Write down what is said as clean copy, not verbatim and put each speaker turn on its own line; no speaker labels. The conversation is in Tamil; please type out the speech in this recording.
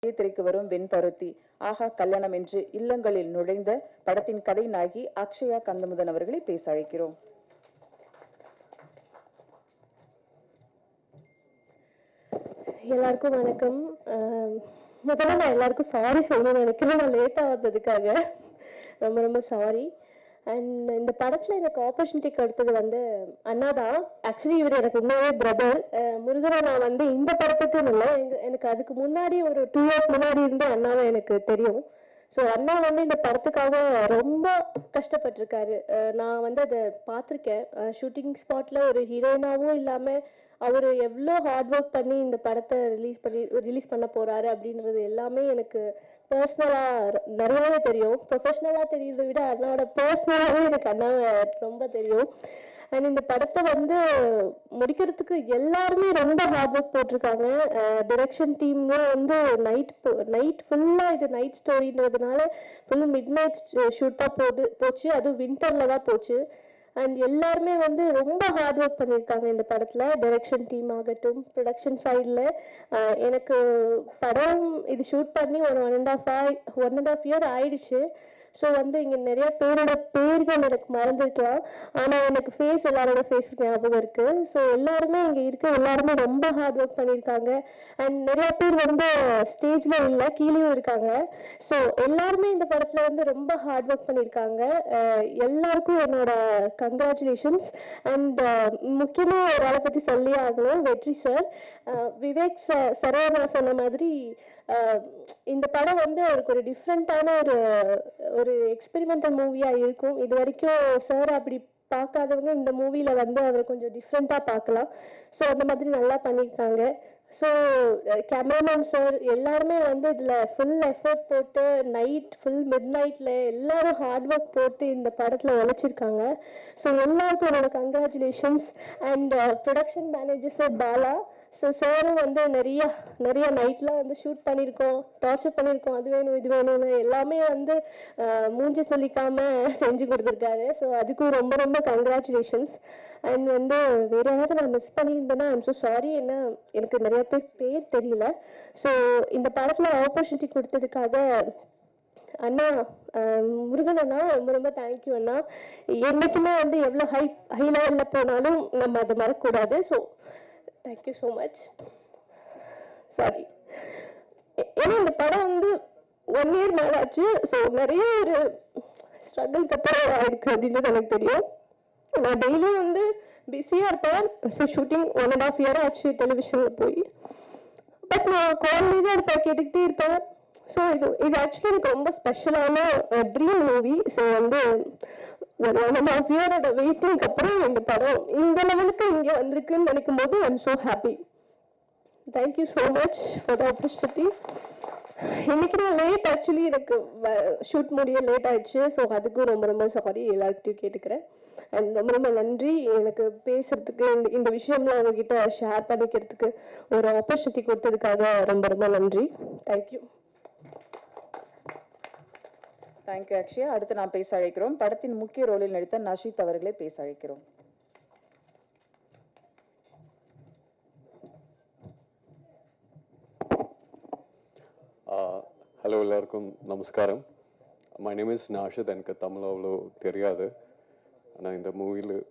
திரைக்கு வரும் வெண்பருத்தி, ஆஹா கல்யாணம் என்று இல்லங்களில் நுழைந்த படத்தின் கதை நாயகி அக்ஷயா கந்தமுதன் அவர்களை பேச அழைக்கிறோம்.
எல்லாருக்கும் வணக்கம். முதல்ல நான் எல்லாருக்கும் சாரி சொல்லணும்னு நினைக்கிறேன், நான் லேட்டாக வந்ததுக்காக ரொம்ப ரொம்ப சாரி. அண்ட் இந்த படத்தில் எனக்கு ஆப்பர்ச்சுனிட்டி கொடுத்தது அண்ணா தான். ஆக்சுவலி இவர் எனக்கு இன்னொரு பிரதர். முருகனை நான் இந்த படத்துக்கு இல்லை, எனக்கு அதுக்கு முன்னாடி ஒரு 2 years முன்னாடி இருந்து அண்ணாவை எனக்கு தெரியும். ஸோ அண்ணா இந்த படத்துக்காக ரொம்ப கஷ்டப்பட்டிருக்காரு. நான் அதை பார்த்துருக்கேன். ஷூட்டிங் ஸ்பாட்டில் ஒரு ஹீரோயினாவும் இல்லாமல் அவர் எவ்வளோ ஹார்ட் ஒர்க் பண்ணி இந்த படத்தை ரிலீஸ் பண்ண போகிறாரு அப்படின்றது எல்லாமே எனக்கு பர்சனலாக நிறையவே தெரியும். ப்ரொஃபஷ்னலாக தெரியுறதை விட அண்ணாவோட பர்சனலாகவே எனக்கு அண்ணாவை ரொம்ப தெரியும். அண்ட் இந்த படத்தை முடிக்கிறதுக்கு எல்லாருமே ரொம்ப ஹார்ட் ஒர்க் போட்டிருக்காங்க. டிரெக்ஷன் டீம்லாம் நைட் ஃபுல்லாக இது நைட் ஸ்டோரின்றதுனால ஃபுல் மிட் நைட் ஷூட்டாக போச்சு. அதுவும் வின்டரில் தான் போச்சு. அண்ட் எல்லாருமே ரொம்ப ஹார்ட் ஒர்க் பண்ணியிருக்காங்க இந்த படத்தில். டைரக்ஷன் டீம் ஆகட்டும், ப்ரொடக்ஷன் சைடில். எனக்கு படம் இது ஷூட் பண்ணி ஒரு 1.5 year ஆயிடுச்சு. ஸோ இங்கே நிறைய பேரோட பேர்கள் எனக்கு மறந்துருக்கலாம், ஆனால் எனக்கு எல்லாரோட ஃபேஸ் ஞாபகம் இருக்கு. ஸோ எல்லாருமே இங்கே எல்லாருமே ரொம்ப ஹார்ட் ஒர்க் பண்ணியிருக்காங்க. அண்ட் நிறைய பேர் ஸ்டேஜில் இல்லை, கீழேயும் இருக்காங்க. ஸோ எல்லாருமே இந்த படத்தில் ரொம்ப ஹார்ட் ஒர்க் பண்ணியிருக்காங்க. எல்லாருக்கும் என்னோட கங்க்ராச்சுலேஷன்ஸ். அண்ட் முக்கியமாக ஒரு ஆளை பற்றி சொல்லி ஆகணும், வெற்றி சார். விவேக் சரவணா சொன்ன மாதிரி இந்த படம் அவருக்கு ஒரு டிஃப்ரெண்ட்டான ஒரு எக்ஸ்பெரிமெண்டல் மூவியாக இருக்கும். இது வரைக்கும் சார் அப்படி பார்க்காதவங்க இந்த மூவியில் அவர் கொஞ்சம் டிஃப்ரெண்ட்டாக பார்க்கலாம். ஸோ அந்த மாதிரி நல்லா பண்ணியிருக்காங்க. ஸோ கேமராமேன் சார் எல்லாருமே இதில் ஃபுல் எஃபர்ட் போட்டு ஃபுல் மிட் நைட்டில் எல்லாரும் ஹார்ட் ஒர்க் போட்டு இந்த படத்தில் உழைச்சிருக்காங்க. ஸோ எல்லாருக்கும் என்னோட congratulations. And production manager sir Bala. So சாரும் நிறைய நைட்லாம் ஷூட் பண்ணியிருக்கோம், டார்ச்சர் பண்ணியிருக்கோம், அது வேணும் இது வேணும்னு எல்லாமே மூஞ்சி சொல்லிக்காம செஞ்சு கொடுத்துருக்காரு. ஸோ அதுக்கும் ரொம்ப ரொம்ப கங்க்ராச்சுலேஷன்ஸ். அண்ட் வேற யாராவது நான் மிஸ் பண்ணியிருந்தேன்னா ஐம் ஸோ சாரி. ஏன்னா எனக்கு நிறைய பேர் தெரியல. ஸோ இந்த படத்தில் ஆப்பர்ச்சுனிட்டி கொடுத்ததுக்காக அண்ணா, முருகன் அண்ணா, ரொம்ப ரொம்ப தேங்க்யூ அண்ணா. என்னைக்குமே எவ்வளோ ஹை லெவலில் போனாலும் நம்ம அதை மறக்கக்கூடாது. So thank you so much. Sorry, ஏன்னா இந்த படம் 1 year மேலே ஆச்சு. ஸோ நிறைய ஒரு ஸ்ட்ரகிள்க்கு அப்புறம் ஆயிருக்கு அப்படின்றது எனக்கு தெரியும். நான் டெய்லியும் பிஸியாக இருப்பேன். ஸோ ஷூட்டிங் 1.5 year ஆச்சு டெலிவிஷனில் போய். பட் நான் கால்லே தான் இருப்பேன், கேட்டுக்கிட்டே இருப்பேன். ஸோ இது ஆக்சுவலி எனக்கு ரொம்ப ஸ்பெஷலான ட்ரீம் மூவி. ஸோ ஒரு 1.5 year வெயிட்டிங்க்கு அப்புறம் இந்த படம் இந்த லெவலுக்கு இங்கே வந்திருக்குன்னு நினைக்கும் போது I am so happy. Thank you so much for the opportunity. இன்னைக்கு நான் லேட், ஆக்சுவலி எனக்கு ஷூட் முடிய லேட் ஆயிடுச்சு. ஸோ அதுக்கும் ரொம்ப ரொம்ப சாரி எல்லாருக்கிட்டையும் கேட்டுக்கிறேன். அண்ட் ரொம்ப ரொம்ப நன்றி எனக்கு பேசுறதுக்கு, இந்த விஷயம்லாம் உங்ககிட்ட ஷேர் பண்ணிக்கிறதுக்கு ஒரு ஆப்பர்ச்சுனிட்டி கொடுத்ததுக்காக ரொம்ப ரொம்ப நன்றி. தேங்க்யூ.
தேங்க்யூ அக்ஷயா. அடுத்து நாம் பேச அழைக்கிறோம் படத்தின் முக்கிய ரோலில் நடித்த நஷீத் அவர்களை பேச அழைக்கிறோம்.
ஹலோ, எல்லாருக்கும் நமஸ்காரம். My name is Nashid. எனக்கு தமிழ் அவ்வளோ தெரியாது. ஆனால் இந்த மூவியில்